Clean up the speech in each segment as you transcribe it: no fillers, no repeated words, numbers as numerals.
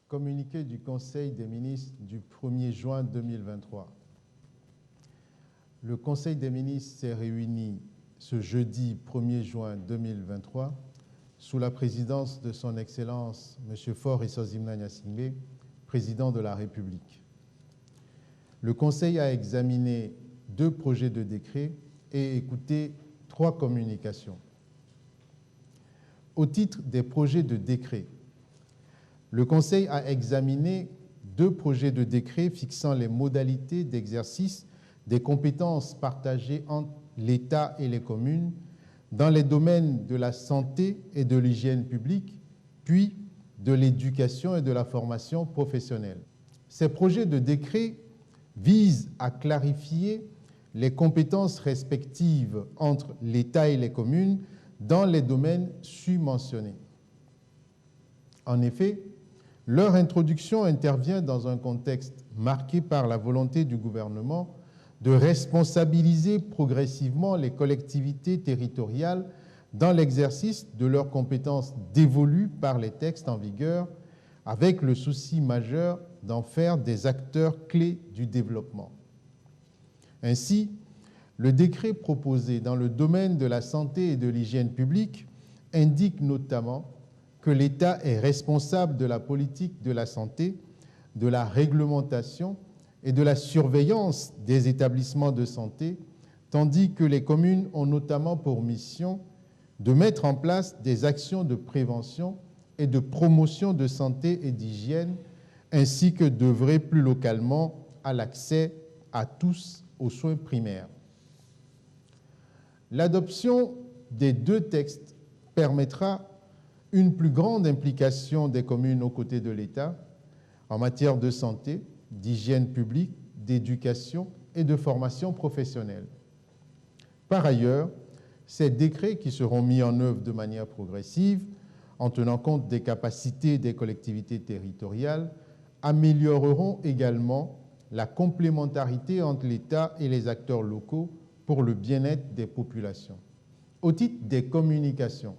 Communiqué du Conseil des ministres du 1er juin 2023. Le Conseil des ministres s'est réuni ce jeudi 1er juin 2023 sous la présidence de son Excellence M. Faure Essouzimna Gnassingbé, président de la République. Le Conseil a examiné 2 projets de décret et écouté 3 communications. Au titre des projets de décret, le Conseil a examiné 2 projets de décret fixant les modalités d'exercice des compétences partagées entre l'État et les communes dans les domaines de la santé et de l'hygiène publique, puis de l'éducation et de la formation professionnelle. Ces projets de décret visent à clarifier les compétences respectives entre l'État et les communes dans les domaines submentionnés. En effet, leur introduction intervient dans un contexte marqué par la volonté du gouvernement de responsabiliser progressivement les collectivités territoriales dans l'exercice de leurs compétences dévolues par les textes en vigueur, avec le souci majeur d'en faire des acteurs clés du développement. Ainsi, le décret proposé dans le domaine de la santé et de l'hygiène publique indique notamment que l'État est responsable de la politique de la santé, de la réglementation et de la surveillance des établissements de santé, tandis que les communes ont notamment pour mission de mettre en place des actions de prévention et de promotion de santé et d'hygiène, ainsi que d'œuvrer plus localement à l'accès à tous aux soins primaires. L'adoption des 2 textes permettra une plus grande implication des communes aux côtés de l'État en matière de santé, d'hygiène publique, d'éducation et de formation professionnelle. Par ailleurs, ces décrets qui seront mis en œuvre de manière progressive, en tenant compte des capacités des collectivités territoriales, amélioreront également la complémentarité entre l'État et les acteurs locaux pour le bien-être des populations. Au titre des communications,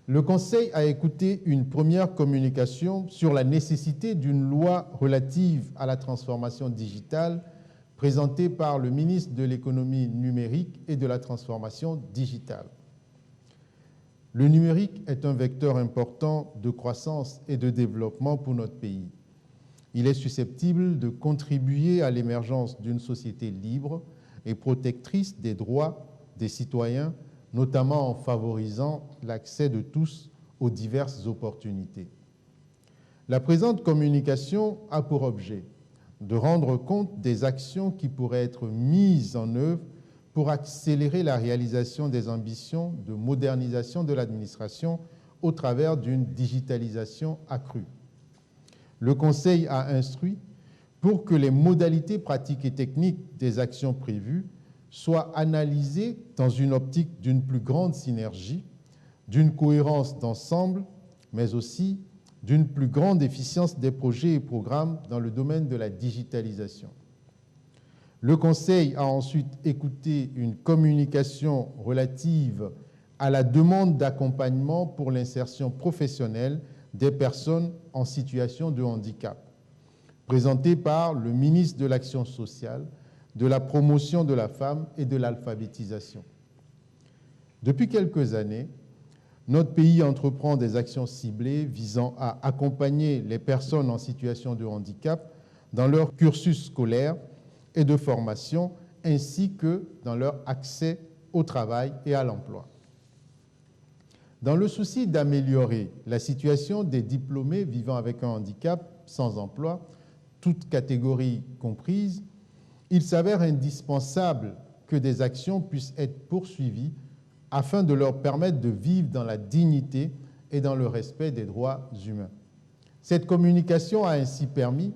le Conseil a écouté une première communication sur la nécessité d'une loi relative à la transformation digitale présentée par le ministre de l'Économie numérique et de la transformation digitale. Le numérique est un vecteur important de croissance et de développement pour notre pays. Il est susceptible de contribuer à l'émergence d'une société libre et protectrice des droits des citoyens, notamment en favorisant l'accès de tous aux diverses opportunités. La présente communication a pour objet de rendre compte des actions qui pourraient être mises en œuvre pour accélérer la réalisation des ambitions de modernisation de l'administration au travers d'une digitalisation accrue. Le Conseil a instruit pour que les modalités pratiques et techniques des actions prévues soient analysées dans une optique d'une plus grande synergie, d'une cohérence d'ensemble, mais aussi d'une plus grande efficience des projets et programmes dans le domaine de la digitalisation. Le Conseil a ensuite écouté une communication relative à la demande d'accompagnement pour l'insertion professionnelle des personnes en situation de handicap, présentée par le ministre de l'Action sociale, de la promotion de la femme et de l'alphabétisation. Depuis quelques années, notre pays entreprend des actions ciblées visant à accompagner les personnes en situation de handicap dans leur cursus scolaire et de formation, ainsi que dans leur accès au travail et à l'emploi. Dans le souci d'améliorer la situation des diplômés vivant avec un handicap sans emploi, toutes catégories comprises, il s'avère indispensable que des actions puissent être poursuivies afin de leur permettre de vivre dans la dignité et dans le respect des droits humains. Cette communication a ainsi permis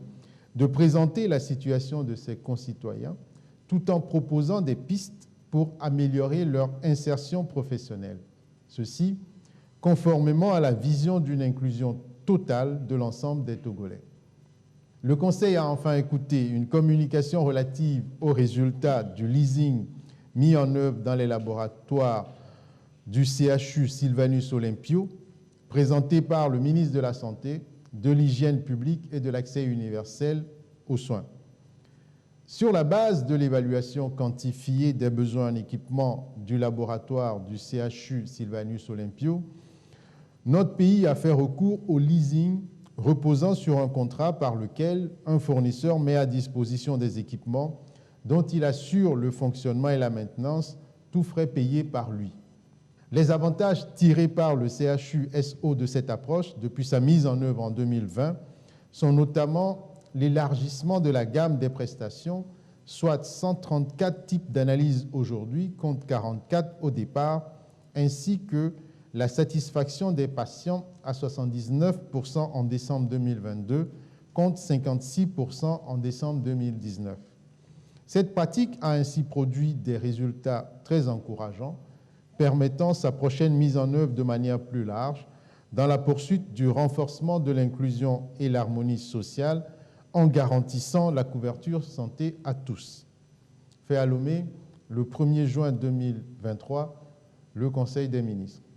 de présenter la situation de ses concitoyens tout en proposant des pistes pour améliorer leur insertion professionnelle. Ceci conformément à la vision d'une inclusion totale de l'ensemble des Togolais. Le Conseil a enfin écouté une communication relative aux résultats du leasing mis en œuvre dans les laboratoires du CHU Sylvanus Olympio, présentée par le ministre de la Santé de l'hygiène publique et de l'accès universel aux soins. Sur la base de l'évaluation quantifiée des besoins en équipement du laboratoire du CHU Sylvanus Olympio, notre pays a fait recours au leasing reposant sur un contrat par lequel un fournisseur met à disposition des équipements dont il assure le fonctionnement et la maintenance, tout frais payés par lui. Les avantages tirés par le CHU-SO de cette approche depuis sa mise en œuvre en 2020 sont notamment l'élargissement de la gamme des prestations, soit 134 types d'analyses aujourd'hui contre 44 au départ, ainsi que la satisfaction des patients à 79% en décembre 2022 contre 56% en décembre 2019. Cette pratique a ainsi produit des résultats très encourageants, permettant sa prochaine mise en œuvre de manière plus large dans la poursuite du renforcement de l'inclusion et l'harmonie sociale en garantissant la couverture santé à tous. Fait à Lomé, le 1er juin 2023, le Conseil des ministres.